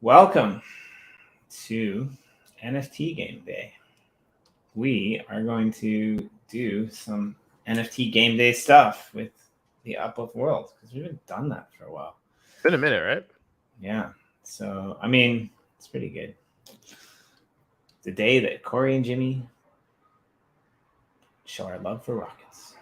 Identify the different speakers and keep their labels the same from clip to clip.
Speaker 1: Welcome to NFT Game Day. We are going to do some NFT Game Day stuff with the Uplift World because we haven't done that for a while.
Speaker 2: It's been a minute, right?
Speaker 1: Yeah. So, I mean, it's pretty good. The day that Corey and Jimmy show our love for rockets.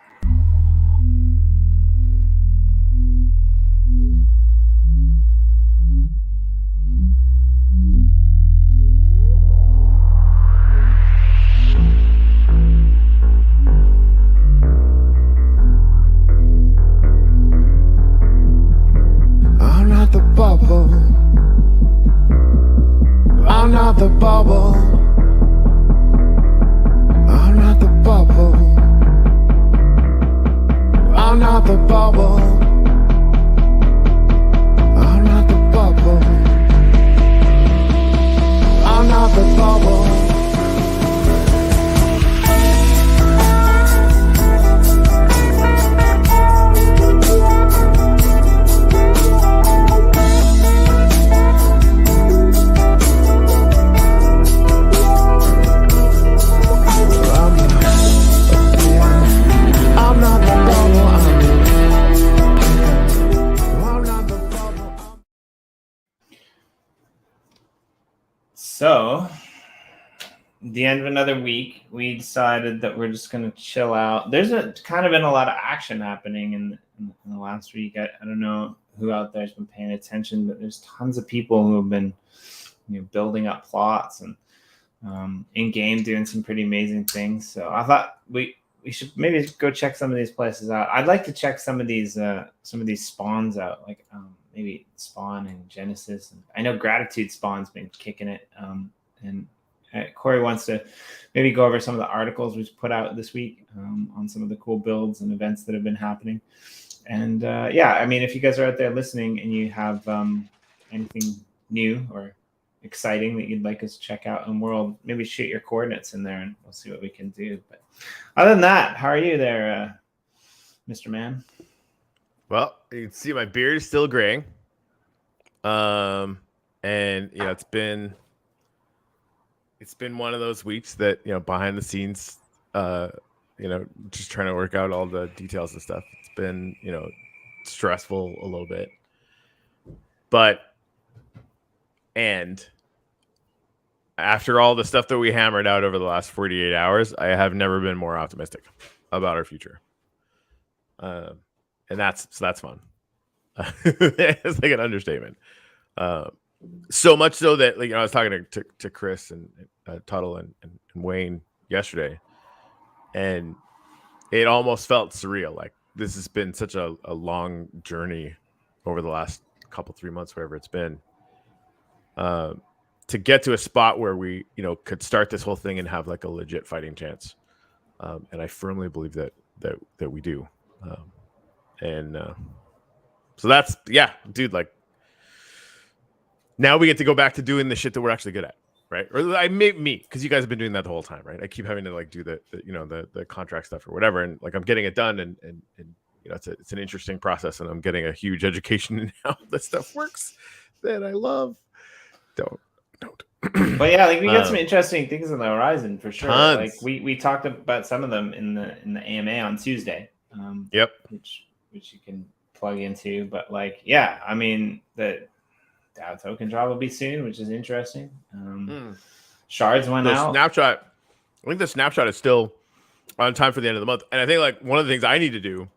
Speaker 3: I'm not the bubble. I'm not the bubble. I'm not the bubble. I'm not the bubble. I'm not the bubble. I'm not the bubble.
Speaker 1: So, the end of another week, we decided that we're just going to chill out. There's kind of been a lot of action happening in the last week. I don't know who out there has been paying attention, but there's tons of people who have been building up plots and in game doing some pretty amazing things. So I thought we should maybe go check some of these places out. I'd like to check some of these spawns out, like maybe Spawn and Genesis. And I know Gratitude Spawn's been kicking it. And Corey wants to maybe go over some of the articles we've put out this week on some of the cool builds and events that have been happening. And yeah, I mean, if you guys are out there listening and you have anything new or exciting that you'd like us to check out in World, maybe shoot your coordinates in there and we'll see what we can do. But other than that, how are you there, Mr. Man?
Speaker 2: Well, you can see my beard is still graying. And it's been one of those weeks that, behind the scenes, just trying to work out all the details and stuff. It's been, stressful a little bit. And after all the stuff that we hammered out over the last 48 hours, I have never been more optimistic about our future. And that's fun. It's like an understatement. So much so that I was talking to Chris and Tuttle and Wayne yesterday, and it almost felt surreal. Like this has been such a long journey over the last couple 3 months, whatever it's been, to get to a spot where we could start this whole thing and have like a legit fighting chance. And I firmly believe that we do. So that's, yeah, dude, like now we get to go back to doing the shit that we're actually good at, right? Or me, because you guys have been doing that the whole time, right? I keep having to like do the contract stuff or whatever, and like I'm getting it done, and it's an interesting process, and I'm getting a huge education in how this stuff works that I love. Don't.
Speaker 1: But yeah, like we got some interesting things on the horizon for sure.
Speaker 2: Tons.
Speaker 1: Like we talked about some of them in the AMA on Tuesday.
Speaker 2: Yep.
Speaker 1: Which you can plug into, but like, yeah, I mean the DAO token drop will be soon, which is interesting. Shards went out.
Speaker 2: I think the snapshot is still on time for the end of the month, and I think like one of the things I need to do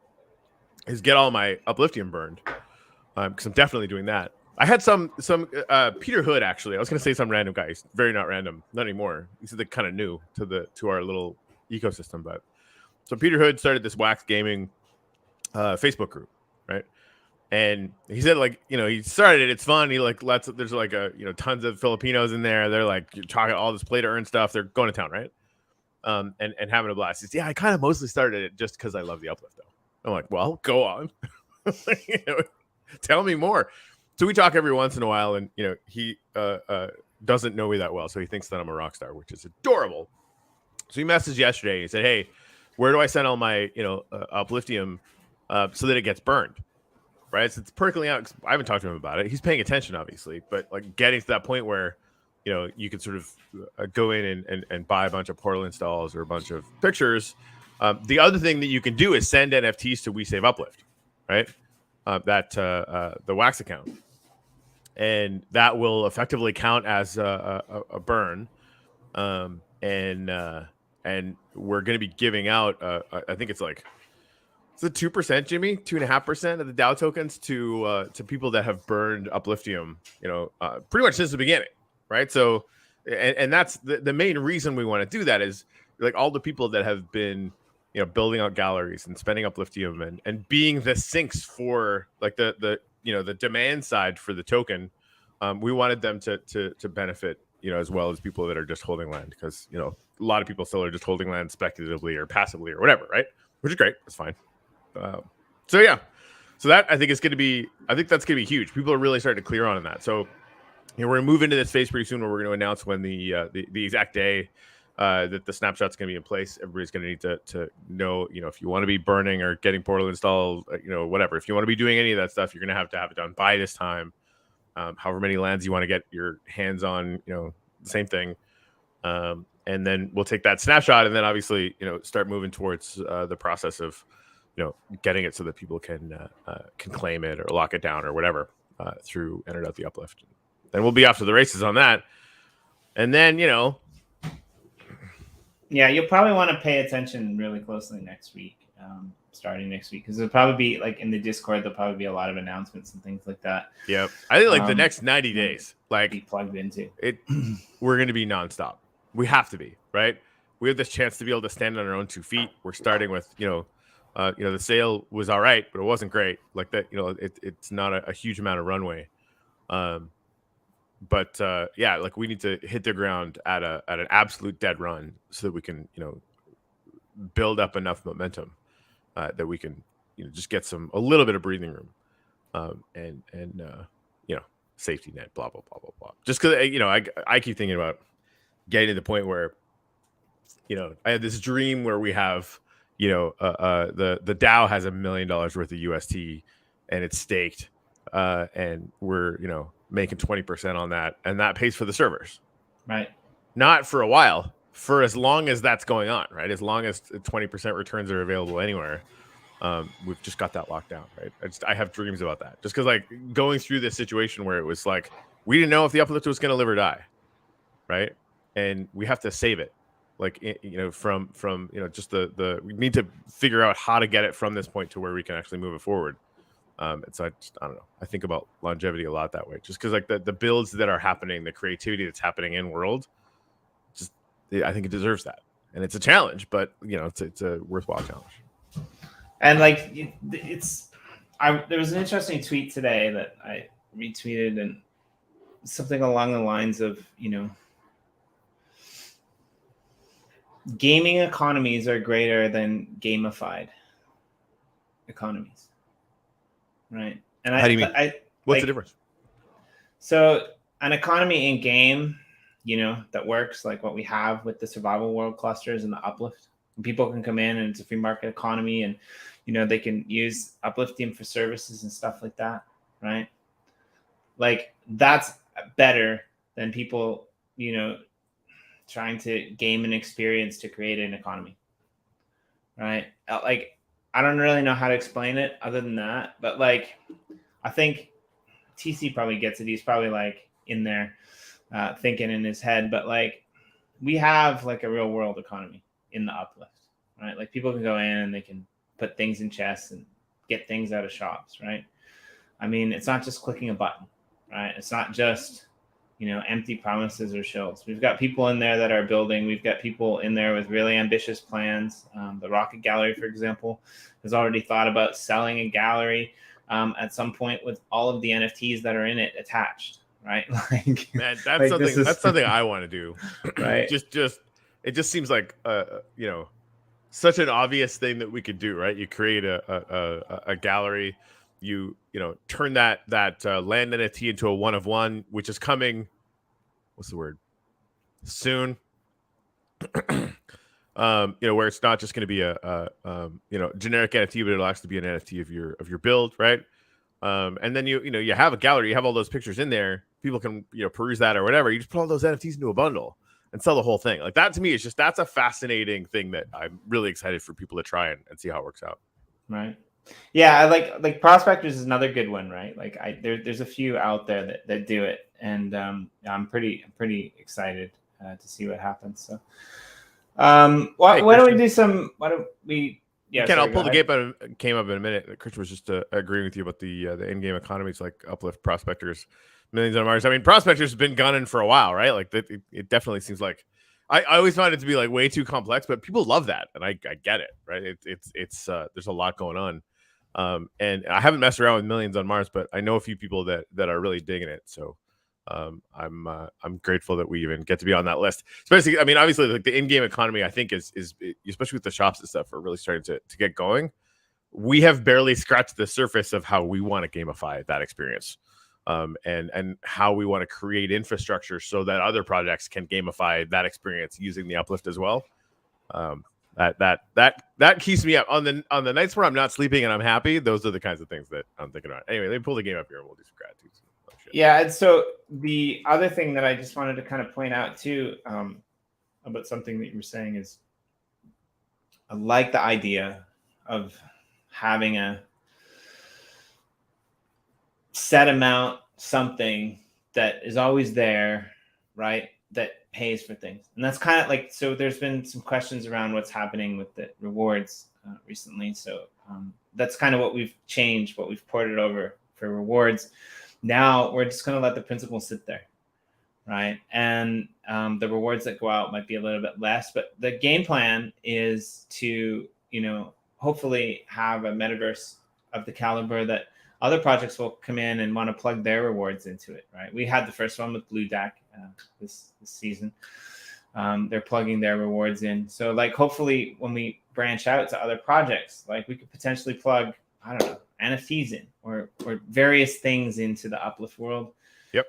Speaker 2: is get all my Upliftium burned, because I'm definitely doing that. I had some Peter Hood, actually. I was going to say some random guy. He's very not random, not anymore. He's kind of new to our little ecosystem, but so Peter Hood started this Wax Gaming Facebook group, right? And he said, like, he started it. It's fun. He like there's like tons of Filipinos in there. They're like talking all this play to earn stuff. They're going to town, right? And having a blast. He said, yeah, I kind of mostly started it just because I love the Uplift, though. I'm like, well, go on. Tell me more. So we talk every once in a while, and he doesn't know me that well, so he thinks that I'm a rock star, which is adorable. So he messaged yesterday. He said, "Hey, where do I send all my Upliftium so that it gets burned?" right? So it's percolating out. I haven't talked to him about it. He's paying attention, obviously, but like getting to that point where, you can sort of go in and buy a bunch of portal installs or a bunch of pictures. The other thing that you can do is send NFTs to We Save Uplift, right? The Wax account, and that will effectively count as a burn. And we're going to be giving out, I think it's like, is it 2%, Jimmy? 2.5% of the DAO tokens to people that have burned Upliftium, pretty much since the beginning, right? So, and that's the main reason we want to do that is like all the people that have been, building out galleries and spending Upliftium and being the sinks for like the demand side for the token. We wanted them to benefit, as well as people that are just holding land, because a lot of people still are just holding land speculatively or passively or whatever, right? Which is great. It's fine. So that I think is going to be. I think that's going to be huge. People are really starting to clear on that. So we're going to move into this phase pretty soon, where we're going to announce when the exact day that the snapshot's going to be in place. Everybody's going to need to know, if you want to be burning or getting portal installed, whatever. If you want to be doing any of that stuff, you're going to have it done by this time. However many lands you want to get your hands on, the same thing. And then we'll take that snapshot and then obviously, start moving towards the process of, getting it so that people can claim it or lock it down or whatever through Enter the Uplift. Then we'll be off to the races on that. And then,
Speaker 1: yeah, you'll probably want to pay attention really closely next week, starting next week, because there'll probably be like in the Discord, there'll probably be a lot of announcements and things like that.
Speaker 2: Yeah, I think like the next 90 days, like
Speaker 1: be plugged into
Speaker 2: it, we're going to be nonstop. We have to be, right? We have this chance to be able to stand on our own 2 feet. We're starting with, the sale was all right, but it wasn't great. Like that, it's not a huge amount of runway. But like we need to hit the ground at an absolute dead run so that we can, build up enough momentum that we can, just get a little bit of breathing room, and safety net, blah blah blah blah blah. Just because I keep thinking about getting to the point where, I have this dream where we have, the DAO has $1 million worth of UST and it's staked, and we're making 20% on that, and that pays for the servers,
Speaker 1: right?
Speaker 2: Not for a while, for as long as that's going on, right? As long as 20% returns are available anywhere, we've just got that locked down, right? I have dreams about that, just because like going through this situation where it was like we didn't know if the Uplift was going to live or die, right? And we have to save it, like from just the we need to figure out how to get it from this point to where we can actually move it forward. And so I don't know. I think about longevity a lot that way, just because like the builds that are happening, the creativity that's happening in world, I think it deserves that, and it's a challenge, but it's a worthwhile challenge.
Speaker 1: And like there was an interesting tweet today that I retweeted, and something along the lines of gaming economies are greater than gamified economies. Right. And
Speaker 2: how do you mean? What's the difference?
Speaker 1: So an economy in game, that works like what we have with the survival world clusters and the Uplift. And people can come in and it's a free market economy, and they can use Upliftium for services and stuff like that. Right. Like that's better than people, trying to game an experience to create an economy. Right. Like I don't really know how to explain it other than that, but like, I think TC probably gets it. He's probably like in there thinking in his head, but like we have like a real world economy in the Uplift, right? Like people can go in and they can put things in chests and get things out of shops, right? I mean, it's not just clicking a button, right? It's not just, empty promises or shills. We've got people in there that are building. We've got people in there with really ambitious plans. The Rocket Gallery, for example, has already thought about selling a gallery at some point with all of the NFTs that are in it attached, right? Like,
Speaker 2: man, that's like that's something I want to do,
Speaker 1: right?
Speaker 2: It just seems like such an obvious thing that we could do, right? You create a gallery. You turn that land NFT into a 1 of 1, which is coming. What's the word? Soon. Where it's not just going to be a generic NFT, but it'll actually be an NFT of your build, right? And then you have a gallery, you have all those pictures in there. People can peruse that or whatever. You just put all those NFTs into a bundle and sell the whole thing. Like that to me is that's a fascinating thing that I'm really excited for people to try and see how it works out.
Speaker 1: Right. Yeah, I like Prospectors is another good one, right? Like there's a few out there that do it, and I'm pretty excited to see what happens. So, why don't we do some? Why don't we? Yeah,
Speaker 2: Ken, I'll pull the game up in a minute. Christian was just agreeing with you about the in-game economies, like Uplift, Prospectors, Millions on Mars. I mean, Prospectors has been gunning for a while, right? Like it definitely seems like I always find it to be like way too complex, but people love that, and I get it, right? It's there's a lot going on. And I haven't messed around with Millions on Mars, but I know a few people that are really digging it. So I'm grateful that we even get to be on that list. Especially, I mean, obviously, like the in-game economy, I think is especially with the shops and stuff, are really starting to get going. We have barely scratched the surface of how we want to gamify that experience, and how we want to create infrastructure so that other projects can gamify that experience using the Uplift as well. That keeps me up on the nights where I'm not sleeping and I'm happy. Those are the kinds of things that I'm thinking about. Anyway, let me pull the game up here and we'll do some gratitude.
Speaker 1: Yeah, and so the other thing that I just wanted to kind of point out too, about something that you were saying is, I like the idea of having a set amount, something that is always there, right? That pays for things. And that's kind of like, so there's been some questions around what's happening with the rewards recently. So that's kind of what we've changed, what we've ported over for rewards. Now we're just going to let the principal sit there, right? And the rewards that go out might be a little bit less, but the game plan is to, hopefully have a metaverse of the caliber that other projects will come in and want to plug their rewards into it, right? We had the first one with BluDAC this season. They're plugging their rewards in. So like, hopefully when we branch out to other projects, like we could potentially plug, I don't know, NFTs in or various things into the Uplift world.
Speaker 2: Yep.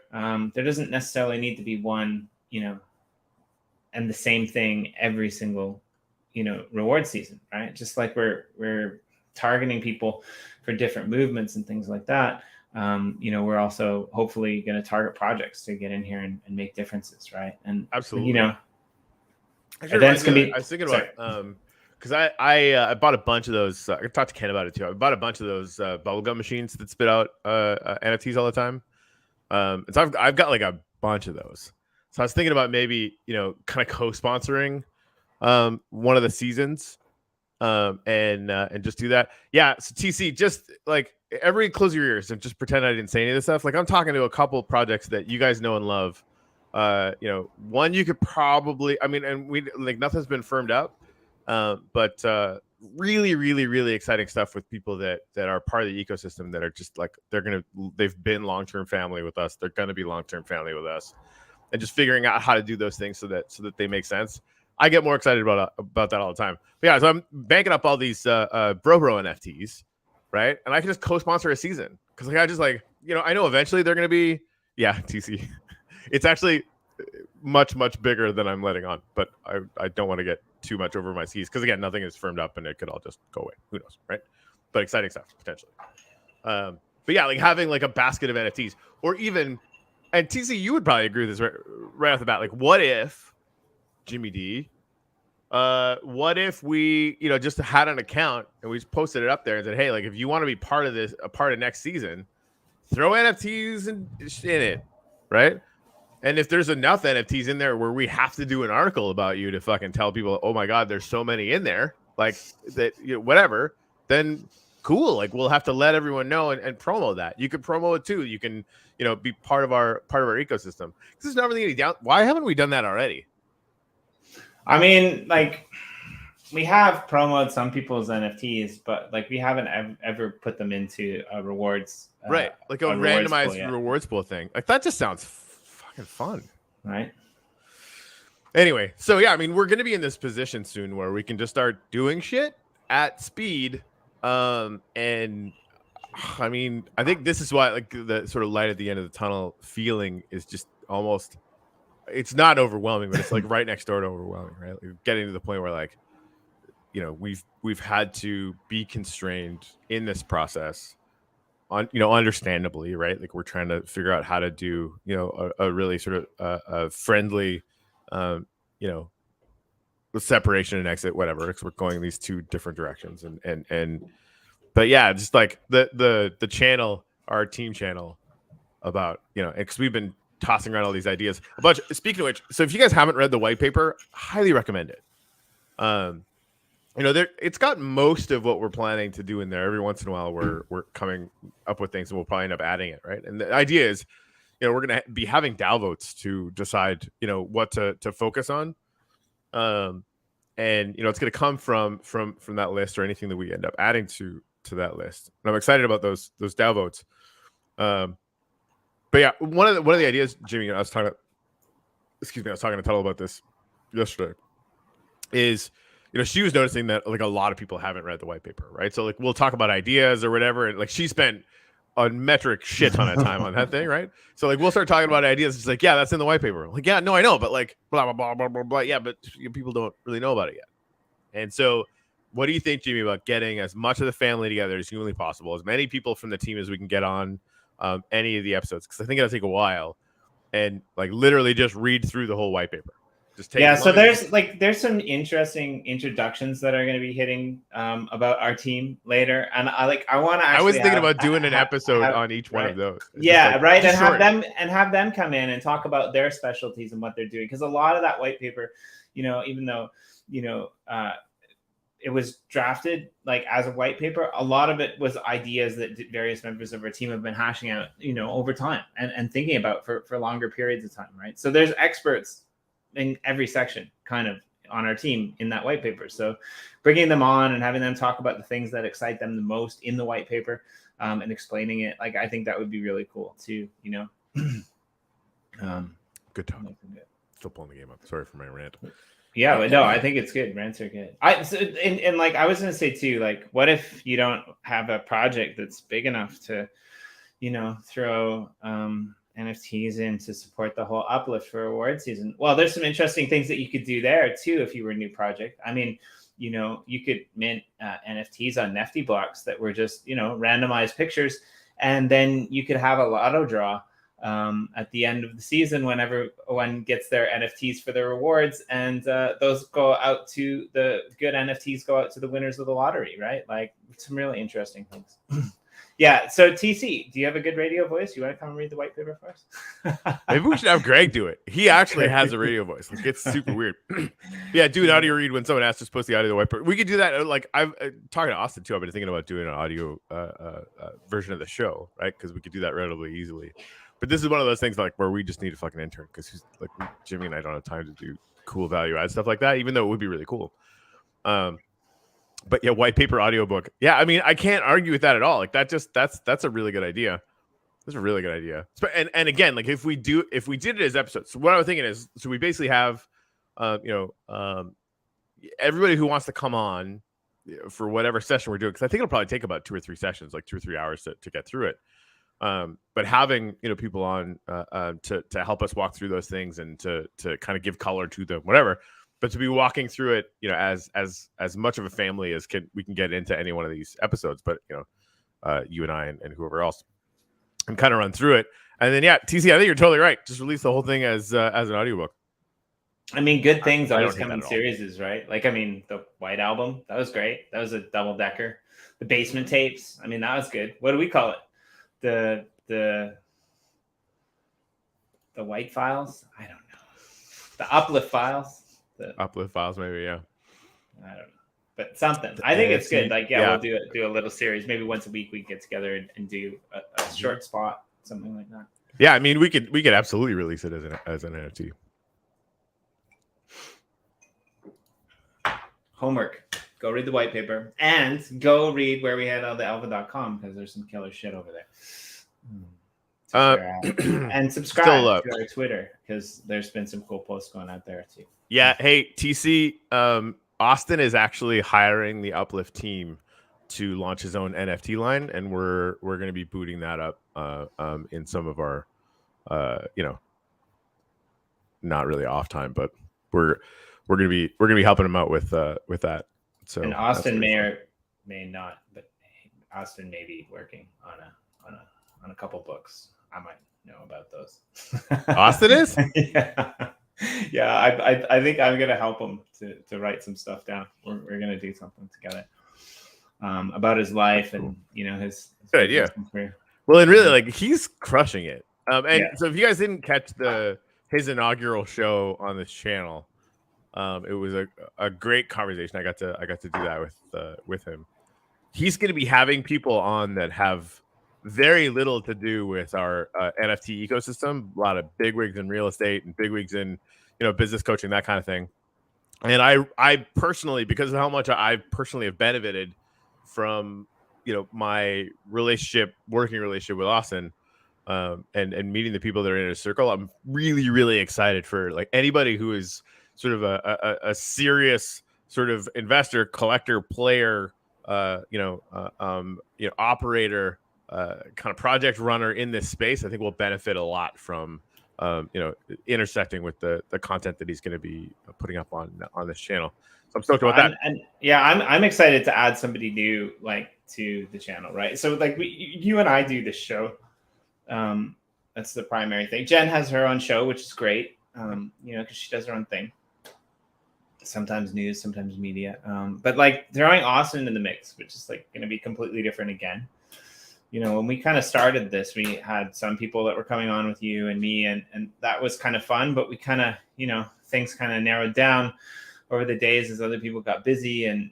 Speaker 1: There doesn't necessarily need to be one, and the same thing every single, reward season, right? Just like we're targeting people for different movements and things like that. We're also hopefully going to target projects to get in here and make differences, right? And
Speaker 2: absolutely,
Speaker 1: events can be.
Speaker 2: I was thinking about because I bought a bunch of those. I talked to Ken about it too. I bought a bunch of those bubblegum machines that spit out NFTs all the time. And so I've got like a bunch of those. So I was thinking about maybe kind of co-sponsoring one of the seasons, and just do that. Yeah. So TC, just like close your ears and just pretend I didn't say any of this stuff. Like I'm talking to a couple projects that you guys know and love. One you could probably, and we like nothing's been firmed up. But really, really, really exciting stuff with people that are part of the ecosystem that are just like they've been long-term family with us. They're gonna be long-term family with us, and just figuring out how to do those things so that they make sense. I get more excited about that all the time. But yeah, so I'm banking up all these bro NFTs, right? And I can just co-sponsor a season because like I just like I know eventually they're gonna be TC. It's actually much bigger than I'm letting on, but I don't want to get too much over my skis because again nothing is firmed up and it could all just go away. Who knows, right? But exciting stuff potentially. But yeah, like having like a basket of NFTs or even, and TC, you would probably agree with this right off the bat. Like, what if Jimmy D? What if we just had an account and we just posted it up there and said, hey, like if you want to be part of this, a part of next season, throw NFTs in it, right? And if there's enough NFTs in there where we have to do an article about you to fucking tell people, oh my God, there's so many in there, like that, whatever, then cool. Like we'll have to let everyone know and promo that. You can promo it too. You can, be part of our ecosystem. This is not really down. Why haven't we done that already?
Speaker 1: I mean, like we have promoted some people's NFTs, but like we haven't ever put them into rewards.
Speaker 2: Right. Like a randomized rewards pool thing. Like that just sounds fucking fun.
Speaker 1: Right.
Speaker 2: Anyway, so yeah, I mean, we're going to be in this position soon where we can just start doing shit at speed. And I mean, I think this is why like the sort of light at the end of the tunnel feeling is just almost, it's not overwhelming, but it's like right next door to overwhelming, right? Like getting to the point where like, we've had to be constrained in this process understandably, right? Like we're trying to figure out how to do, a really sort of a friendly, with separation and exit, whatever. Because we're going these two different directions, but yeah, just like the channel, our team channel, about because we've been tossing around all these ideas a bunch. Speaking of which, so if you guys haven't read the white paper, highly recommend it. It's got most of what we're planning to do in there. Every once in a while, we're coming up with things, and we'll probably end up adding it, right? And the idea is, we're going to be having DAO votes to decide, what to focus on, and it's going to come from that list or anything that we end up adding to that list. And I'm excited about those DAO votes. But yeah, one of the ideas, Jimmy, I was talking to Tuttle about this yesterday, is she was noticing that like a lot of people haven't read the white paper, right? So like we'll talk about ideas or whatever, and like she spent a metric shit ton of time on that thing, right? So like we'll start talking about ideas. It's like, yeah, that's in the white paper. Like, yeah, no, I know, but like blah blah blah blah blah blah. Yeah, but people don't really know about it yet. And so, what do you think, Jimmy, about getting as much of the family together as humanly possible, as many people from the team as we can get on any of the episodes? Because I think it'll take a while, and like literally just read through the whole white paper.
Speaker 1: So there's some interesting introductions that are going to be hitting about our team later, and I want to.
Speaker 2: I was thinking about doing an episode on each one of those.
Speaker 1: Right, and have them come in and talk about their specialties and what they're doing, because a lot of that white paper, even though it was drafted like as a white paper, a lot of it was ideas that various members of our team have been hashing out, over time and thinking about for longer periods of time, right? So there's experts in every section kind of on our team in that white paper. So bringing them on and having them talk about the things that excite them the most in the white paper, and explaining it, like I think that would be really cool too,
Speaker 2: Good talk. Still pulling the game up. Sorry for my rant.
Speaker 1: Yeah, but no, I think it's good. Rants are good. I was going to say too, like, what if you don't have a project that's big enough to, throw NFTs in to support the whole Uplift for award season? Well, there's some interesting things that you could do there too if you were a new project. I mean, you could mint NFTs on Nifty blocks that were just, randomized pictures, and then you could have a lotto draw at the end of the season when everyone gets their NFTs for their rewards, and those go out to the good NFTs go out to the winners of the lottery, right? Like some really interesting things. Yeah. So TC, do you have a good radio voice? You want to come and read the white paper for us?
Speaker 2: Maybe we should have Greg do it. He actually has a radio voice. Like it's super weird. Yeah, do an audio read when someone asks to post the audio of the white paper. We could do that. Like I've talking to Austin too. I've been thinking about doing an audio version of the show, right? Because we could do that relatively easily. But this is one of those things like where we just need a fucking intern, because like Jimmy and I don't have time to do cool value add stuff like that, even though it would be really cool. But yeah, white paper audiobook. Yeah, I mean, I can't argue with that at all. Like that's a really good idea. That's a really good idea. And again, like if we did it as episodes. So what I was thinking is, so we basically have, everybody who wants to come on for whatever session we're doing, because I think it'll probably take about 2 or 3 sessions, like 2 or 3 hours to get through it. But having people on to help us walk through those things and to kind of give color to them, whatever. But to be walking through it, as much of a family as we can get into any one of these episodes. But you and I and whoever else, and kind of run through it. And then TC, I think you're totally right. Just release the whole thing as an audiobook.
Speaker 1: I mean, good things always come in series, right? Like, I mean, the White Album, that was great. That was a double decker. The Basement Tapes, I mean, that was good. What do we call it? The White Files? I don't know. The Uplift Files? The
Speaker 2: Uplift Files, maybe, yeah.
Speaker 1: I don't know. But something. I think it's good. Like, we'll do a little series. Maybe once a week we get together and do a short spot, something like that.
Speaker 2: Yeah, I mean, we could absolutely release it as an NFT.
Speaker 1: Homework. Go read the white paper and go read where we had all the alpha.com, because there's some killer shit over there. And subscribe to our Twitter, because there's been some cool posts going out there too.
Speaker 2: Yeah. Hey, TC, Austin is actually hiring the Uplift team to launch his own NFT line, and we're going to be booting that up in some of our not really off time, but we're going to be helping him out with that. So,
Speaker 1: and Austin may or may not, but Austin may be working on on a couple books. I might know about those.
Speaker 2: Austin is?
Speaker 1: Yeah. I think I'm gonna help him to write some stuff down. We're gonna do something together about his life and his
Speaker 2: good idea.
Speaker 1: career.
Speaker 2: Well, and really, like, he's crushing it. And
Speaker 1: Yeah.
Speaker 2: so if you guys didn't catch his inaugural show on this channel, it was a great conversation. I got to do that with him. He's going to be having people on that have very little to do with our NFT ecosystem. A lot of bigwigs in real estate and bigwigs in business coaching, that kind of thing. And I personally, because of how much I personally have benefited from my working relationship with Austin, and meeting the people that are in his circle, I'm really, really excited for like anybody who is sort of a serious sort of investor, collector, player, operator, kind of project runner in this space. I think will benefit a lot from intersecting with the content that he's going to be putting up on this channel. So I'm stoked about that.
Speaker 1: And yeah, I'm excited to add somebody new to the channel, right? So like you and I do this show. That's the primary thing. Jen has her own show, which is great. Because she does her own thing. Sometimes news, sometimes media. But like throwing Austin in the mix, which is like going to be completely different again. When we kind of started this, we had some people that were coming on with you and me, and that was kind of fun. But we kind of, things kind of narrowed down over the days as other people got busy. And,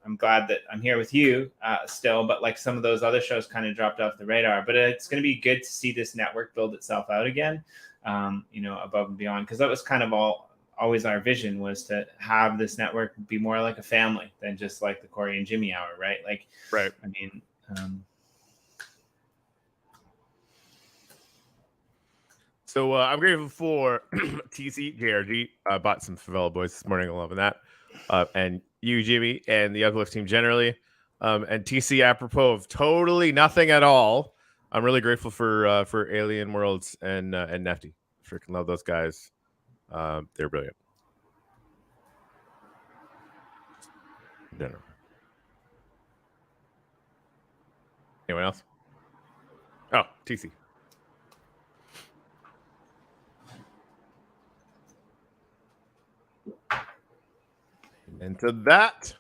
Speaker 1: I'm glad that I'm here with you still. But like some of those other shows kind of dropped off the radar. But it's going to be good to see this network build itself out again, above and beyond. Because that was kind of always our vision, was to have this network be more like a family than just like the Corey and Jimmy hour, right? Like,
Speaker 2: right.
Speaker 1: I mean,
Speaker 2: So I'm grateful for TC, JRG. Bought some Favela Boys this morning. I'm loving that. And you, Jimmy, and the Uplift team generally. And TC, apropos of totally nothing at all, I'm really grateful for Alien Worlds and Nefty. Freaking love those guys. They're brilliant. Dinner. Anyone else? Oh, TC. And to that.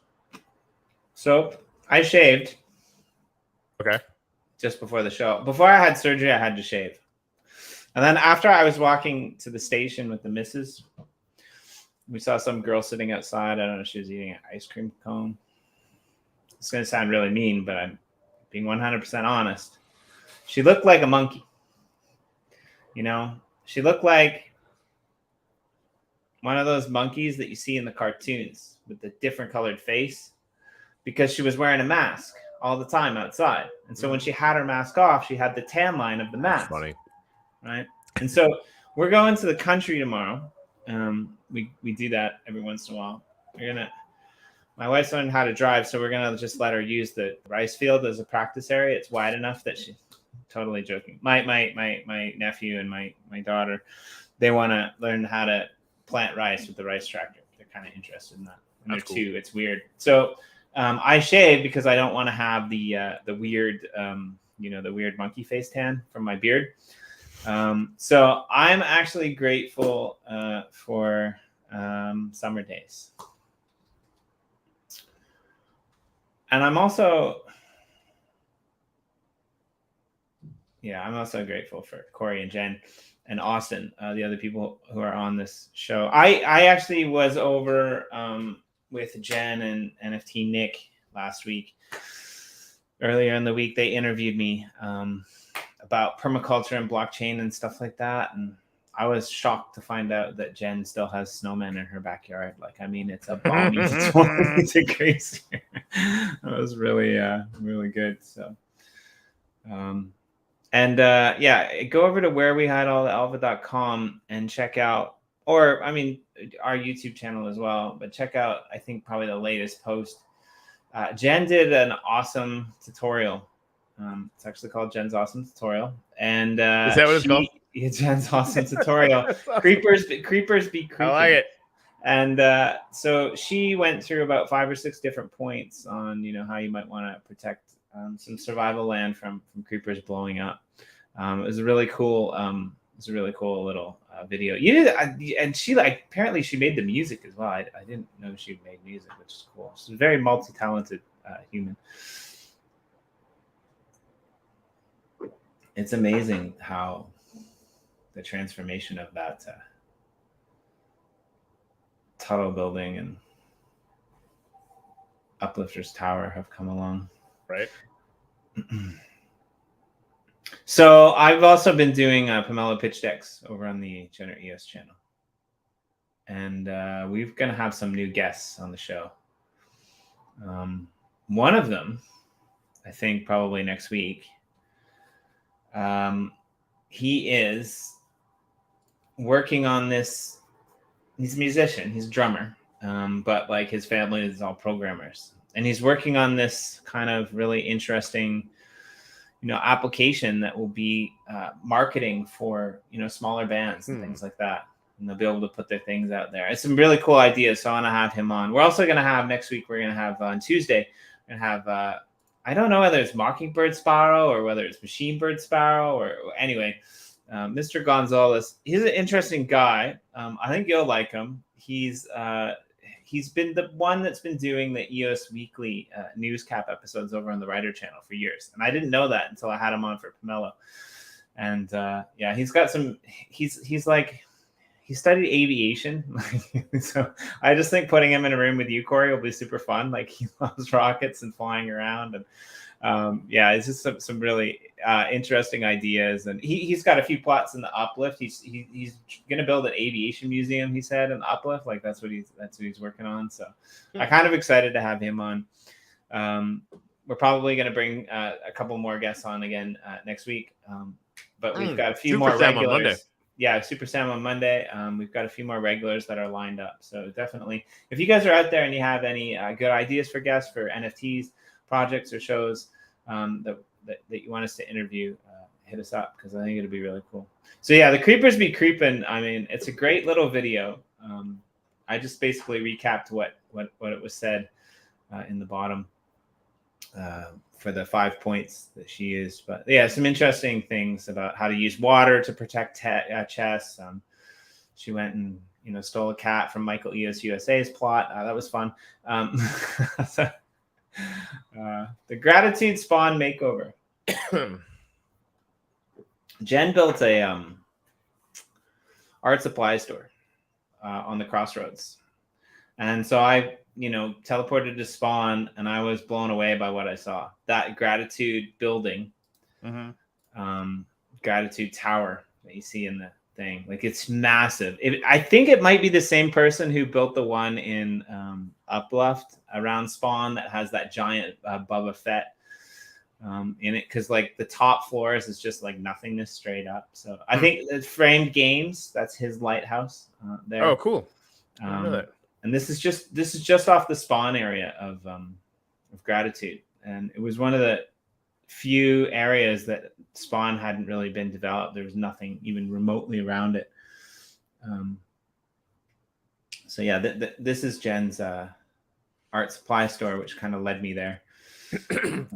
Speaker 1: So I shaved.
Speaker 2: Okay.
Speaker 1: Just before the show. Before I had surgery, I had to shave. And then after I was walking to the station with the missus, we saw some girl sitting outside. I don't know, she was eating an ice cream cone. It's going to sound really mean, but I'm being 100% honest. She looked like a monkey. She looked like one of those monkeys that you see in the cartoons with the different colored face, because she was wearing a mask all the time outside. And so when she had her mask off, she had the tan line of the mask.
Speaker 2: That's funny.
Speaker 1: Right. And so we're going to the country tomorrow. We do that every once in a while. My wife's learning how to drive, so we're gonna just let her use the rice field as a practice area. It's wide enough that she's totally joking. My nephew and my daughter, they want to learn how to plant rice with the rice tractor. They're kind of interested in that. And they're cool. It's weird. So I shave because I don't want to have the weird the weird monkey face tan from my beard. So I'm actually grateful for summer days. And I'm also grateful for Corey and Jen and Austin, the other people who are on this show. I actually was over with Jen and NFT Nick last week. Earlier in the week, they interviewed me about permaculture and blockchain and stuff like that. And I was shocked to find out that Jen still has snowmen in her backyard. Like, I mean, it's a balmy 20 degrees here. That was really, really good. So, go over to wherewehidallthealpha.com and check out, or I mean, our YouTube channel as well, but check out, I think probably the latest post. Jen did an awesome tutorial. It's actually called Jen's Awesome Tutorial. And
Speaker 2: is that what it's called?
Speaker 1: Yeah, Jen's Awesome Tutorial. Creepers be creeping.
Speaker 2: I like it.
Speaker 1: And so she went through about 5 or 6 different points on, how you might want to protect some survival land from creepers blowing up. It was a really cool. It's a really cool little video. You did, and she apparently she made the music as well. I didn't know she made music, which is cool. She's a very multi-talented human. It's amazing how the transformation of that tunnel building and Uplifters Tower have come along.
Speaker 2: Right.
Speaker 1: So I've also been doing Pomelo pitch decks over on the Generate EOS channel. And we're going to have some new guests on the show. One of them, I think probably next week, he is working on this. He's a musician, he's a drummer, but like his family is all programmers. And he's working on this kind of really interesting, application that will be marketing for, smaller bands and things like that. And they'll be able to put their things out there. It's some really cool ideas. So I want to have him on. We're also going to have next week, we're going to have on Tuesday, we're going to have, I don't know whether it's Mockingbird Sparrow or whether it's Machine Bird Sparrow or anyway, Mr. Gonzalez. He's an interesting guy. I think you'll like him. He's been the one that's been doing the EOS Weekly newscap episodes over on the Writer channel for years. And I didn't know that until I had him on for Pomelo. And he's got some, he studied aviation. So I just think putting him in a room with you, Corey, will be super fun. Like he loves rockets and flying around. And it's just some really interesting ideas. And he's got a few plots in the Uplift. He's going to build an aviation museum, he said, in the Uplift. Like that's what he's working on. So I'm kind of excited to have him on. We're probably going to bring a couple more guests on again next week. But we've got a few more regulars. Yeah, Super Sam on Monday. We've got a few more regulars that are lined up. So definitely, if you guys are out there and you have any good ideas for guests for NFTs, projects, or shows that you want us to interview, hit us up because I think it'll be really cool. So yeah, the creepers be creeping. I mean, it's a great little video. I just basically recapped what it was said in the bottom for the 5 points that she used. But yeah, some interesting things about how to use water to protect chests. She went and stole a cat from Michael EOS USA's plot. That was fun. The gratitude spawn makeover. Jen built a art supply store on the crossroads, and so I teleported to spawn, and I was blown away by what I saw. That gratitude building, gratitude tower that you see in the thing, like it's massive. I think it might be the same person who built the one in Uplift around spawn that has that giant Boba Fett in it, because like the top floors is just like nothingness straight up. So I think it's Framed Games. That's his lighthouse there.
Speaker 2: Oh, cool. I didn't know that.
Speaker 1: And this is just off the spawn area of gratitude, and it was one of the few areas that spawn hadn't really been developed. There was nothing even remotely around it. So yeah, this is Jen's art supply store, which kind of led me there.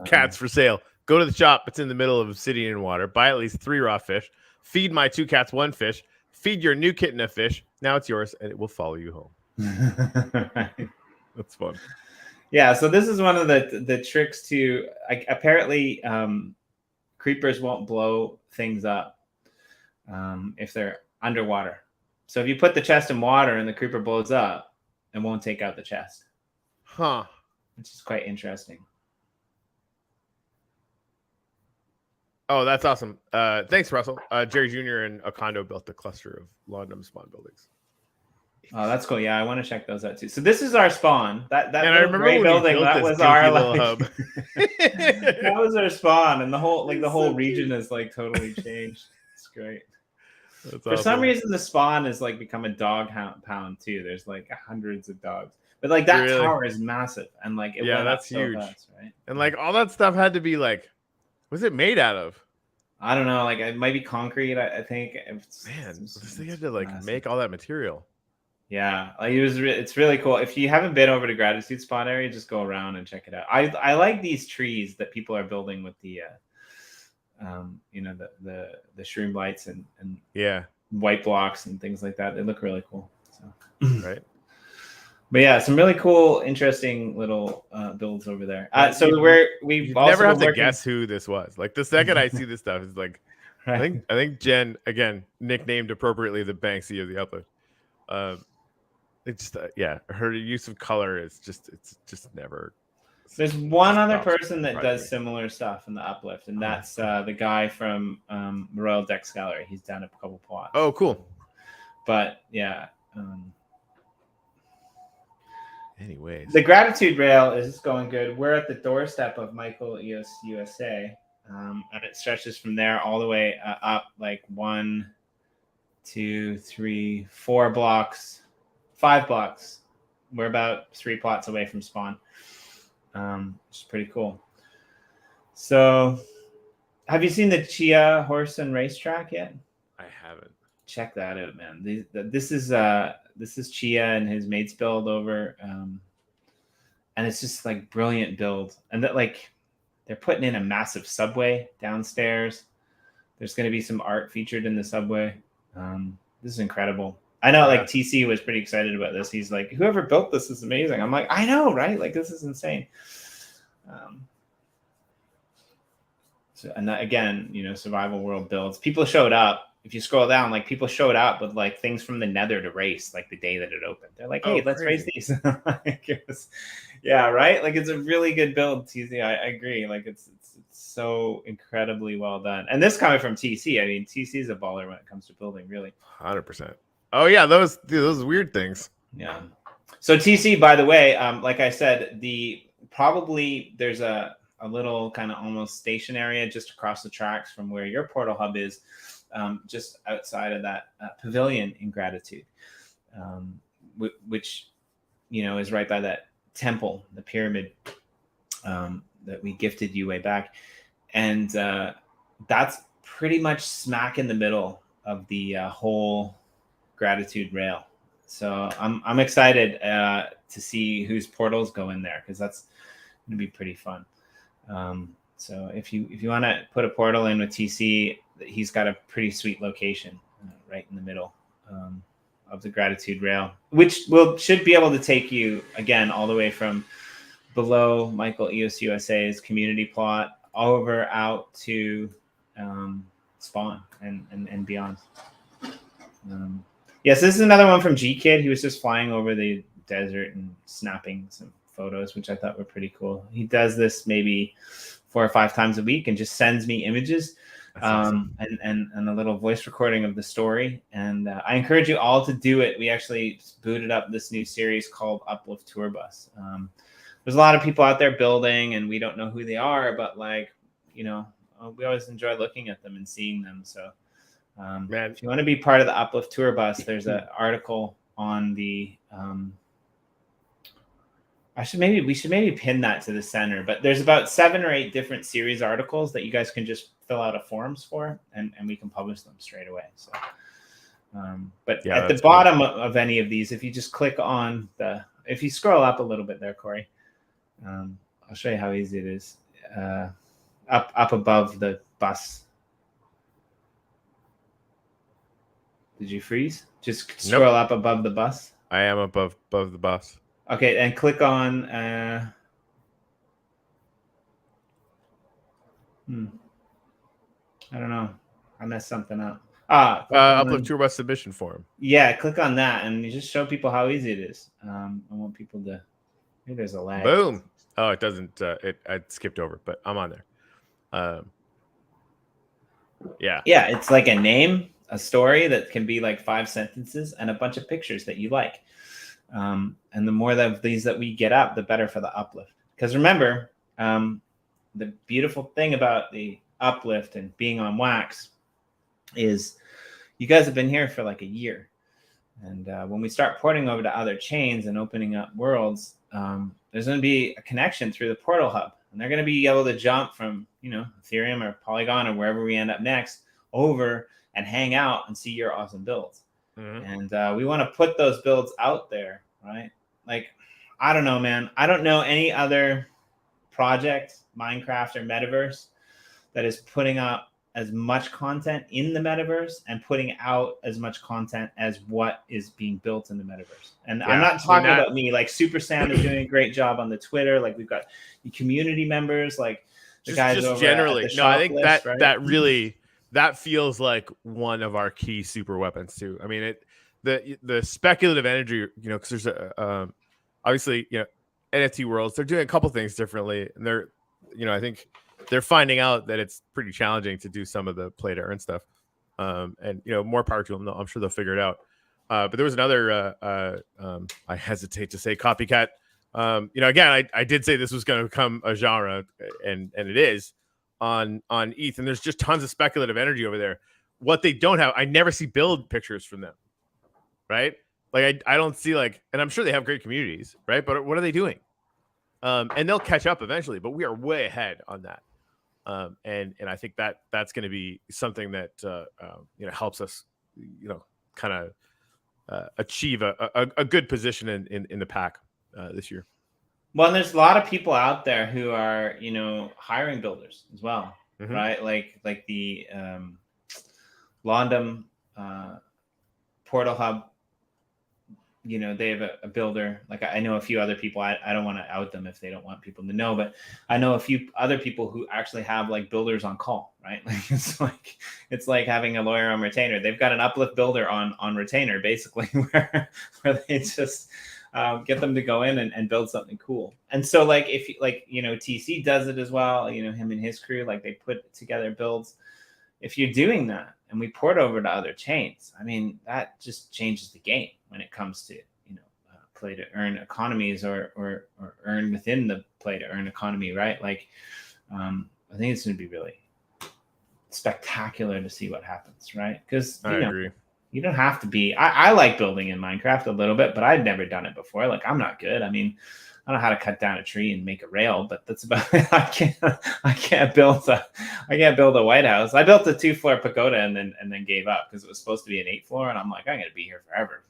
Speaker 2: Cats for sale. Go to the shop. It's in the middle of obsidian water. Buy at least 3 raw fish. Feed my 2 cats 1 fish. Feed your new kitten a fish. Now it's yours, and it will follow you home.
Speaker 1: Right.
Speaker 2: That's fun.
Speaker 1: Yeah, so this is one of the tricks to apparently creepers won't blow things up if they're underwater. So if you put the chest in water and the creeper blows up, it won't take out the chest.
Speaker 2: Huh.
Speaker 1: Which is quite interesting.
Speaker 2: Oh, that's awesome. Thanks, Russell. Jerry Jr. and Okondo built a cluster of laudanum spawn buildings.
Speaker 1: Oh, that's cool. Yeah, I want to check those out too. So this is our spawn. That
Speaker 2: and I remember when
Speaker 1: building, that was our
Speaker 2: little hub.
Speaker 1: That was our spawn, and the whole region is like totally changed. It's great.
Speaker 2: That's
Speaker 1: For some reason, the spawn has like become a dog pound too. There's like hundreds of dogs, but like that tower is massive, and like it went
Speaker 2: that's
Speaker 1: up so
Speaker 2: huge,
Speaker 1: fast, right?
Speaker 2: And like all that stuff had to be like, what's it made out of?
Speaker 1: I don't know. Like it might be concrete. I think.
Speaker 2: Man, they had to like make all that material.
Speaker 1: Yeah, like it's really cool. If you haven't been over to Gratitude Spot area, just go around and check it out. I like these trees that people are building with the the shroom lights and
Speaker 2: Yeah.
Speaker 1: white blocks and things like that. They look really cool. So
Speaker 2: Right.
Speaker 1: but yeah, some really cool, interesting little builds over there. So we've
Speaker 2: You
Speaker 1: also
Speaker 2: never have
Speaker 1: been
Speaker 2: to
Speaker 1: working...
Speaker 2: guess who this was. Like the second I see this stuff, it's like
Speaker 1: Right.
Speaker 2: I think Jen, again, nicknamed appropriately the Banksy of the Uplift. It's her use of color is just never.
Speaker 1: There's one other
Speaker 2: stops
Speaker 1: person that
Speaker 2: surprising
Speaker 1: does
Speaker 2: me.
Speaker 1: similar stuff in the Uplift, and that's the guy from Royal Dex Gallery. He's done a couple plots.
Speaker 2: Oh, cool.
Speaker 1: But yeah.
Speaker 2: Anyways,
Speaker 1: The gratitude rail is going good. We're at the doorstep of Michael EOS USA, and it stretches from there all the way up like 1, 2, 3, 4 blocks, 5 blocks. We're about 3 plots away from spawn, which is pretty cool. So, have you seen the Chia horse and racetrack yet?
Speaker 2: I haven't.
Speaker 1: Check that out, man. This is Chia and his mates build over, and it's just like brilliant build. And that like they're putting in a massive subway downstairs. There's going to be some art featured in the subway. This is incredible. I know, like TC was pretty excited about this. He's like, "Whoever built this is amazing." I'm like, "I know, right? Like this is insane." So, and that, again, survival world builds. People showed up. If you scroll down, like people showed up with like things from the Nether to race, like the day that it opened. They're like, "Hey, let's race these." Yeah, right. Like it's a really good build, TC. I agree. Like it's so incredibly well done. And this coming from TC, I mean, TC is a baller when it comes to building, really.
Speaker 2: 100%. Oh yeah, those weird things.
Speaker 1: Yeah. So TC, by the way, like I said, there's a little kind of almost station area just across the tracks from where your portal hub is. Just outside of that pavilion in Gratitude, which is right by that temple, the pyramid that we gifted you way back, and that's pretty much smack in the middle of the whole Gratitude rail. So I'm excited to see whose portals go in there, because that's going to be pretty fun. So if you want to put a portal in with TC, he's got a pretty sweet location right in the middle of the Gratitude rail, which should be able to take you again all the way from below Michael EOS USA's community plot over out to spawn and beyond. Yes, this is another one from G Kid. He was just flying over the desert and snapping some photos, which I thought were pretty cool. He does this maybe 4 or 5 times a week and just sends me images and a little voice recording of the story. And I encourage you all to do it. We actually booted up this new series called Uplift Tour Bus. There's a lot of people out there building, and we don't know who they are, but we always enjoy looking at them and seeing them. So if you want to be part of the Uplift Tour Bus, there's an article on the we should maybe pin that to the center, but there's about 7 or 8 different series articles that you guys can just fill out a forms for, and we can publish them straight away. So, but at the bottom of any of these, if you just click on if you scroll up a little bit there, Corey, I'll show you how easy it is. Up above the bus. Did you freeze? Just scroll up above the bus.
Speaker 2: I am above the bus.
Speaker 1: Okay, and click on I don't know. I messed something up.
Speaker 2: Uplift Tour Bus submission form.
Speaker 1: Yeah, click on that and you just show people how easy it is. I want people to... Maybe there's a lag.
Speaker 2: Boom. Oh, it doesn't... I skipped over, but I'm on there. Yeah.
Speaker 1: Yeah, it's like a name, a story that can be like 5 sentences, and a bunch of pictures that you like. And the more of these that we get up, the better for the Uplift. Because remember, the beautiful thing about the Uplift and being on Wax is you guys have been here for like a year. And when we start porting over to other chains and opening up worlds, there's going to be a connection through the portal hub. And they're going to be able to jump from, Ethereum or Polygon or wherever we end up next over and hang out and see your awesome builds. and we want to put those builds out there, right? Like, I don't know, man. I don't know any other project, Minecraft or metaverse, that is putting out as much content in the metaverse and putting out as much content as what is being built in the metaverse. And I'm not talking about me. Like Super Sam is doing a great job on the Twitter. Like we've got the community members, like the guys
Speaker 2: just
Speaker 1: over
Speaker 2: generally.
Speaker 1: at the
Speaker 2: No, I think
Speaker 1: list,
Speaker 2: that
Speaker 1: right?
Speaker 2: that really that feels like one of our key super weapons too. I mean, the speculative energy, you know, because there's obviously, you know, NFT worlds, they're doing a couple things differently, and they're, you know, I think they're finding out that it's pretty challenging to do some of the play to earn stuff, and you know, more power to them. I'm sure they'll figure it out. But there was another I hesitate to say copycat. You know, again, I did say this was going to become a genre, and it is on ETH, and there's just tons of speculative energy over there. What they don't have, I never see build pictures from them, right? Like I don't see, like, and I'm sure they have great communities, right? But what are they doing? And they'll catch up eventually, but we are way ahead on that. And I think that's going to be something that you know, helps us, you know, kind of achieve a good position in the pack this year.
Speaker 1: Well, and there's a lot of people out there who are, you know, hiring builders as well, right? Like the London Portal Hub. You know, they have a builder. Like I know a few other people. I don't want to out them if they don't want people to know, but I know a few other people who actually have like builders on call, right? Like it's like having a lawyer on retainer. They've got an Uplift builder on retainer, basically, where they just get them to go in and build something cool. And so like if like, you know, TC does it as well. You know, him and his crew, like they put together builds. If you're doing that and we port over to other chains, I mean, that just changes the game when it comes to, you know, play to earn economies or earn within the play to earn economy, right? Like, I think it's going to be really spectacular to see what happens, right? Because
Speaker 2: I agree.
Speaker 1: You don't have to be. I like building in Minecraft a little bit, but I'd never done it before. Like, I'm not good. I mean, I don't know how to cut down a tree and make a rail, but that's about it. I can't build a White House. I built a 2-floor pagoda and then gave up because it was supposed to be an 8-floor, and I'm like, I'm gonna be here forever.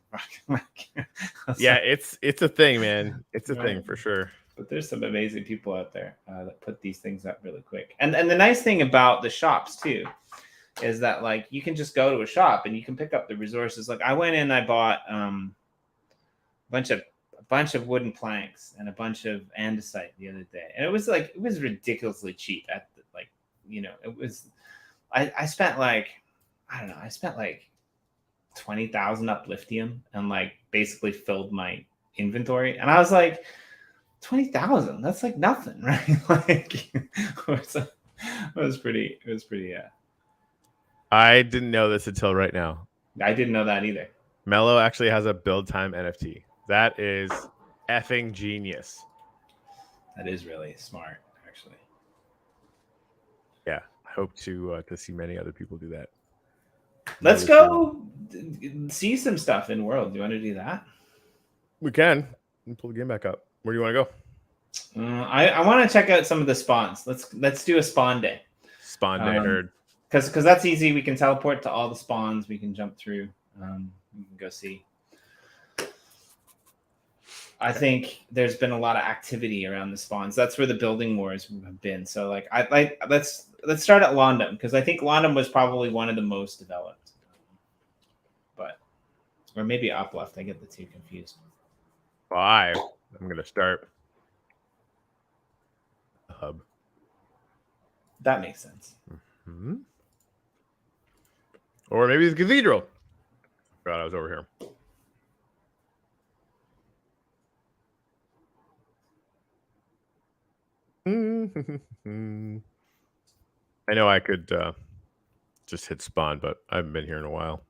Speaker 2: Yeah, it's a thing, man. It's a thing for sure.
Speaker 1: But there's some amazing people out there that put these things up really quick. And the nice thing about the shops too is that like you can just go to a shop and you can pick up the resources. Like I went in, I bought a bunch of wooden planks and a bunch of andesite the other day, and it was ridiculously cheap at the, like, you know, it was I spent like, I don't know, I spent like 20,000 upliftium and like basically filled my inventory, and I was like, 20,000, that's like nothing, right? Like it was pretty
Speaker 2: I didn't know this until right now.
Speaker 1: I didn't know that either.
Speaker 2: Mello actually has a build time NFT. That is effing genius.
Speaker 1: That is really smart, actually.
Speaker 2: Yeah, I hope to see many other people do that.
Speaker 1: Let's go see some stuff in World. Do you want to do that?
Speaker 2: We can. Pull the game back up. Where do you want to go?
Speaker 1: I want to check out some of the spawns. Let's do a spawn day.
Speaker 2: Spawn day, heard.
Speaker 1: Because that's easy. We can teleport to all the spawns. We can jump through. We can go see. I think there's been a lot of activity around the spawns. That's where the building wars have been. So like, let's start at London, because I think London was probably one of the most developed. Or maybe Uplift. I get the two confused.
Speaker 2: I'm gonna start the hub.
Speaker 1: That makes sense.
Speaker 2: Mm-hmm. Or maybe the cathedral. God, I was over here. I know I could just hit spawn, but I haven't been here in a while.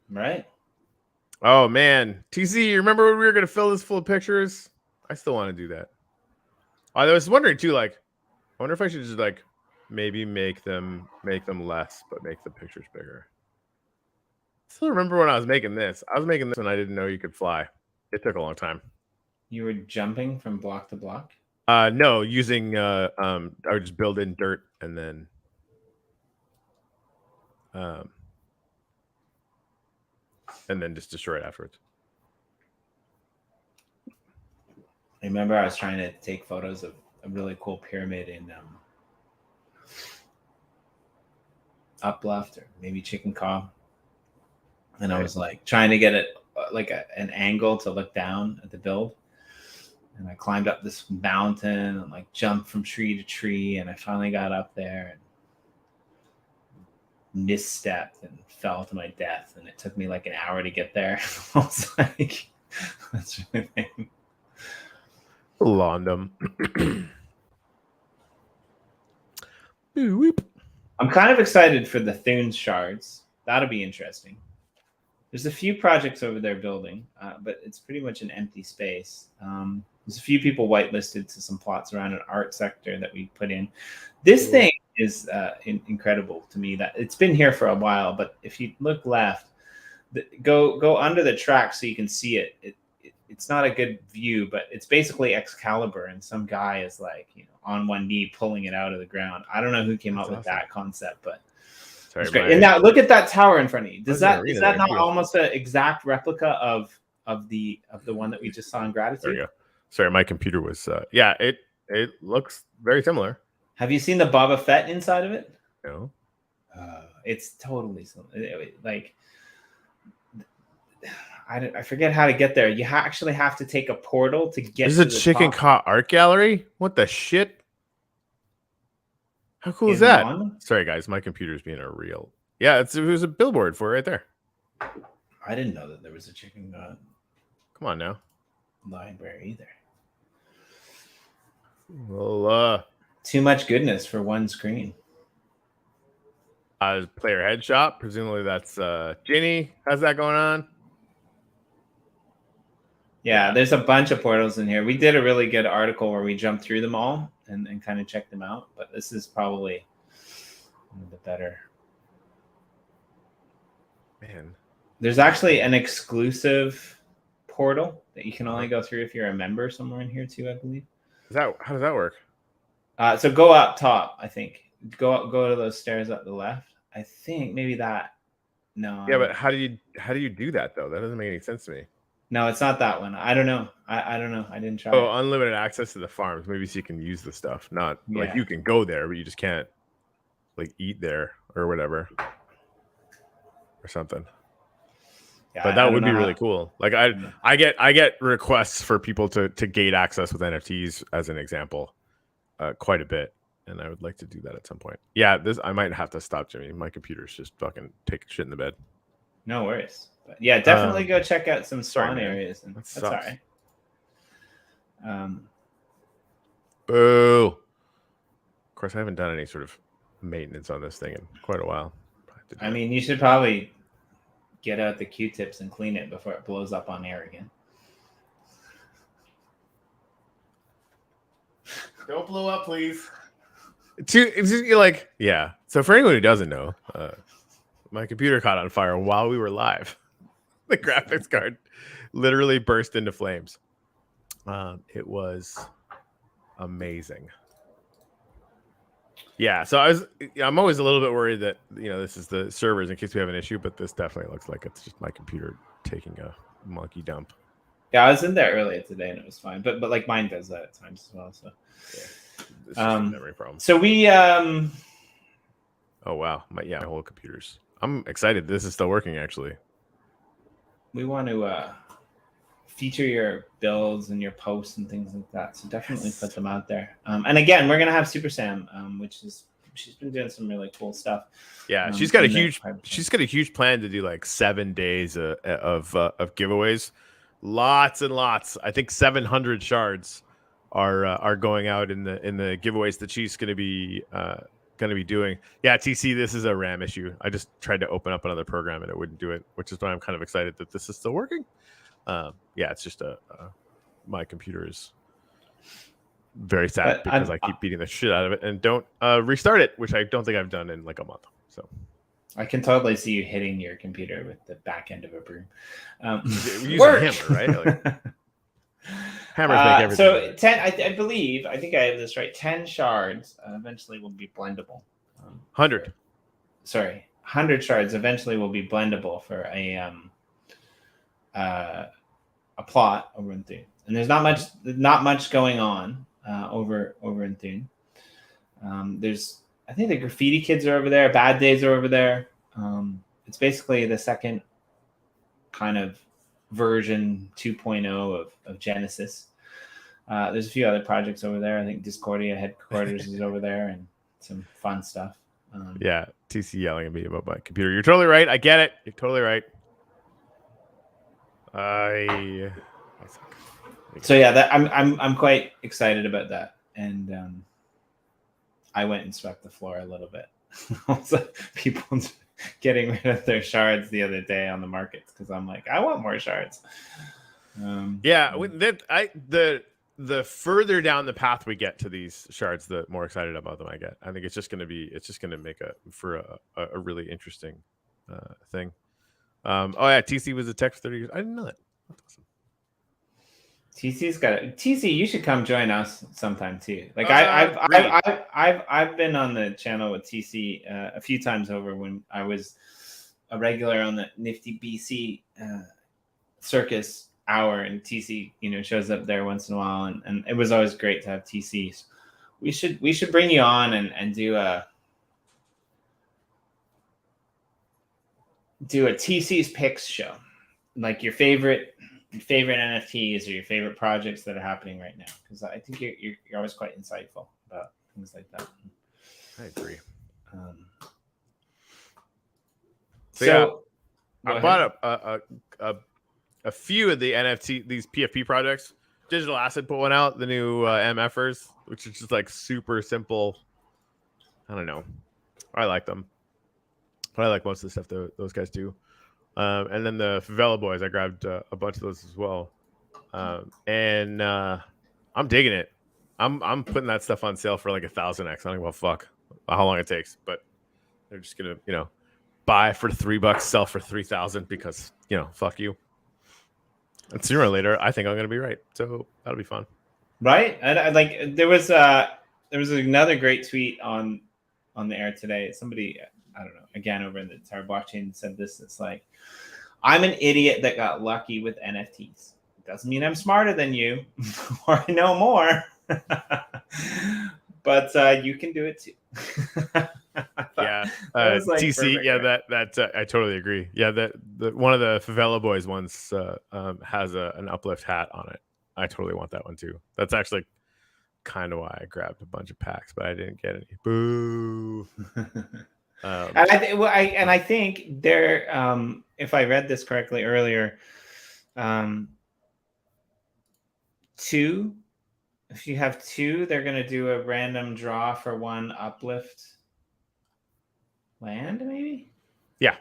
Speaker 1: Right.
Speaker 2: Oh man, TC, you remember when we were gonna fill this full of pictures? I still want to do that. I was wondering too, like, I wonder if I should just like maybe make them less, but make the pictures bigger. I still remember when I was making this. I was making this when I didn't know you could fly. It took a long time.
Speaker 1: You were jumping from block to block?
Speaker 2: No, using I would just build in dirt and then and then just destroy it afterwards.
Speaker 1: I remember I was trying to take photos of a really cool pyramid in Uplift or maybe Chicken Cob, and I was like trying to get it like an angle to look down at the build, and I climbed up this mountain and like jumped from tree to tree, and I finally got up there and misstepped and fell to my death, and it took me like an hour to get there. I was like, that's really lame.
Speaker 2: London.
Speaker 1: I'm kind of excited for the Thune shards. That'll be interesting. There's a few projects over there building, but it's pretty much an empty space. There's a few people whitelisted to some plots around an art sector that we put in. This thing is incredible to me. That it's been here for a while, but if you look left, go under the track so you can see it. It's not a good view, but it's basically Excalibur, and some guy is like, on one knee pulling it out of the ground. I don't know who came up with that concept, but it's great. And now look at that tower in front of you. Is that not almost an exact replica of the one that we just saw in Gratitude?
Speaker 2: There you go. Sorry, my computer was it looks very similar.
Speaker 1: Have you seen the Boba Fett inside of it?
Speaker 2: No.
Speaker 1: It's totally similar. Like, I forget how to get there. You actually have to take a portal to get.
Speaker 2: This is a Chicken Cob art gallery. What the shit? How cool is that? Sorry, guys, my computer's being a real. Yeah, it was a billboard for it right there.
Speaker 1: I didn't know that there was a Chicken Cob.
Speaker 2: Come on now.
Speaker 1: Library either.
Speaker 2: Well,
Speaker 1: too much goodness for one screen.
Speaker 2: Player headshot. Presumably that's Ginny. How's that going on?
Speaker 1: Yeah, there's a bunch of portals in here. We did a really good article where we jumped through them all and kind of checked them out. But this is probably one of the better.
Speaker 2: Man.
Speaker 1: There's actually an exclusive portal that you can only go through if you're a member somewhere in here too, I believe.
Speaker 2: How does that work?
Speaker 1: So go up top, I think. Go to those stairs up the left. I think maybe that. No.
Speaker 2: Yeah, but how do you do that though? That doesn't make any sense to me.
Speaker 1: No, it's not that one. I don't know. I don't know. I didn't try.
Speaker 2: Oh, unlimited access to the farms. Maybe so you can use the stuff. Not like you can go there, but you just can't like eat there or whatever or something. Yeah, but that would be really cool. Like I get requests for people to gate access with NFTs as an example, quite a bit, and I would like to do that at some point. Yeah, I might have to stop, Jimmy. My computer's just fucking taking shit in the bed.
Speaker 1: No worries. But yeah, definitely go check out some spawn areas. And that's all right.
Speaker 2: Boo. Of course, I haven't done any sort of maintenance on this thing in quite a while.
Speaker 1: I mean, you should probably get out the Q-tips and clean it before it blows up on air again.
Speaker 2: Don't blow up, please. Yeah. So for anyone who doesn't know, my computer caught on fire while we were live. The graphics card literally burst into flames. It was amazing. Yeah, so I'm always a little bit worried that this is the servers in case we have an issue, but this definitely looks like it's just my computer taking a monkey dump.
Speaker 1: Yeah, I was in there earlier today and it was fine, but like mine does that at times as well. So
Speaker 2: this is a memory problem.
Speaker 1: So we
Speaker 2: oh wow, my whole computer's. I'm excited. This is still working actually.
Speaker 1: We want to feature your builds and your posts and things like that. So definitely put them out there. And again, we're gonna have Super Sam, she's been doing some really cool stuff.
Speaker 2: Yeah, she's got a huge plan to do like 7 days of giveaways, lots and lots. I think 700 shards are going out in the giveaways that she's gonna be doing. Yeah, TC, this is a RAM issue. I just tried to open up another program and it wouldn't do it, which is why I'm kind of excited that this is still working. Yeah, it's just my computer is very sad because I keep beating the shit out of it and don't restart it, which I don't think I've done in like a month. So
Speaker 1: I can totally see you hitting your computer with the back end of a broom.
Speaker 2: We use a hammer, right? Like, hammers make everything.
Speaker 1: So 10, I think I have this right. 10 shards eventually will be blendable.
Speaker 2: 100.
Speaker 1: Sorry, 100 shards eventually will be blendable for a a plot over in Thune, and there's not much going on over in Thune. There's, I think the graffiti kids are over there. Bad Days are over there. It's basically the second kind of version 2.0 of Genesis. There's a few other projects over there. I think Discordia headquarters is over there, and some fun stuff.
Speaker 2: Yeah, TC yelling at me about my computer. You're totally right. I get it. You're totally right.
Speaker 1: So yeah, that I'm quite excited about that, and I went and swept the floor a little bit. Also, people getting rid of their shards the other day on the markets because I'm like, I want more shards.
Speaker 2: The further down the path we get to these shards, the more excited about them I get. I think it's just going to make a really interesting thing. Oh yeah, TC was a tech for 30 years. I didn't know that. That's awesome.
Speaker 1: TC, you should come join us sometime too. Like I've been on the channel with TC a few times over when I was a regular on the Nifty BC circus hour, and TC shows up there once in a while, and it was always great to have TC. So we should bring you on and do a TC's picks show, like your favorite NFTs or your favorite projects that are happening right now, because I think you're always quite insightful about things like that.
Speaker 2: I agree.
Speaker 1: So
Speaker 2: I bought a few of the NFT, these PFP projects. Digital Asset put one out, the new MFers, which is just like super simple. I don't know. I like them, but I like most of the stuff those guys do. And then the Favela Boys, I grabbed a bunch of those as well. And I'm digging it. I'm putting that stuff on sale for like 1,000x. I don't give a fuck how long it takes, but they're just gonna buy for $3, sell for 3,000 because fuck you. And sooner or later, I think I'm gonna be right. So that'll be fun.
Speaker 1: Right? I like there was another great tweet on the air today. Somebody, I don't know, again over in the entire blockchain said this. It's like, I'm an idiot that got lucky with NFTs. It doesn't mean I'm smarter than you or I know more. But you can do it too.
Speaker 2: Yeah, TC. Yeah, that I totally agree. Yeah, the one of the Favela Boys ones has an Uplift hat on it. I totally want that one too. That's actually kind of why I grabbed a bunch of packs, but I didn't get any. Boo.
Speaker 1: And I think there, if I read this correctly earlier, if you have two, they're going to do a random draw for one Uplift land, maybe?
Speaker 2: Yeah.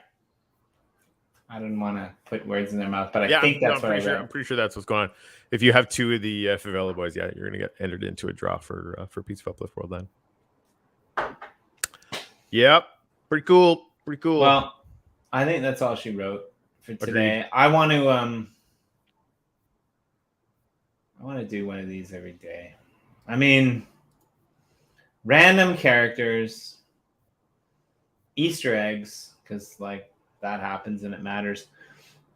Speaker 1: I didn't want to put words in their mouth, but I think that's what I read.
Speaker 2: I'm pretty sure that's what's going on. If you have two of the Favela Boys, yeah, you're going to get entered into a draw for Piece of Uplift World then. Yep. Pretty cool.
Speaker 1: Well, I think that's all she wrote for today.
Speaker 2: Agreed.
Speaker 1: I want to do one of these every day. I mean, random characters, Easter eggs, because like that happens and it matters.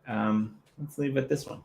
Speaker 1: Let's leave it this one.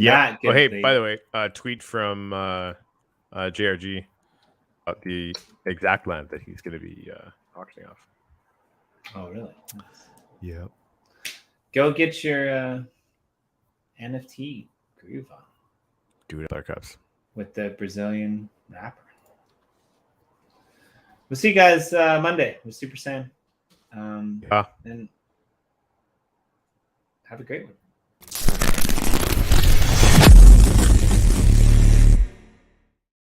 Speaker 2: Yeah.
Speaker 1: That
Speaker 2: Oh, hey,
Speaker 1: good
Speaker 2: by
Speaker 1: lead.
Speaker 2: the way, tweet from JRG about the exact land that he's going to be auctioning off.
Speaker 1: Oh, really? Nice.
Speaker 2: Yeah.
Speaker 1: Go get your NFT groove on
Speaker 2: Do it at our cups.
Speaker 1: with the Brazilian rapper. We'll see you guys Monday with Super Saiyan.
Speaker 2: Yeah.
Speaker 1: And have a great one.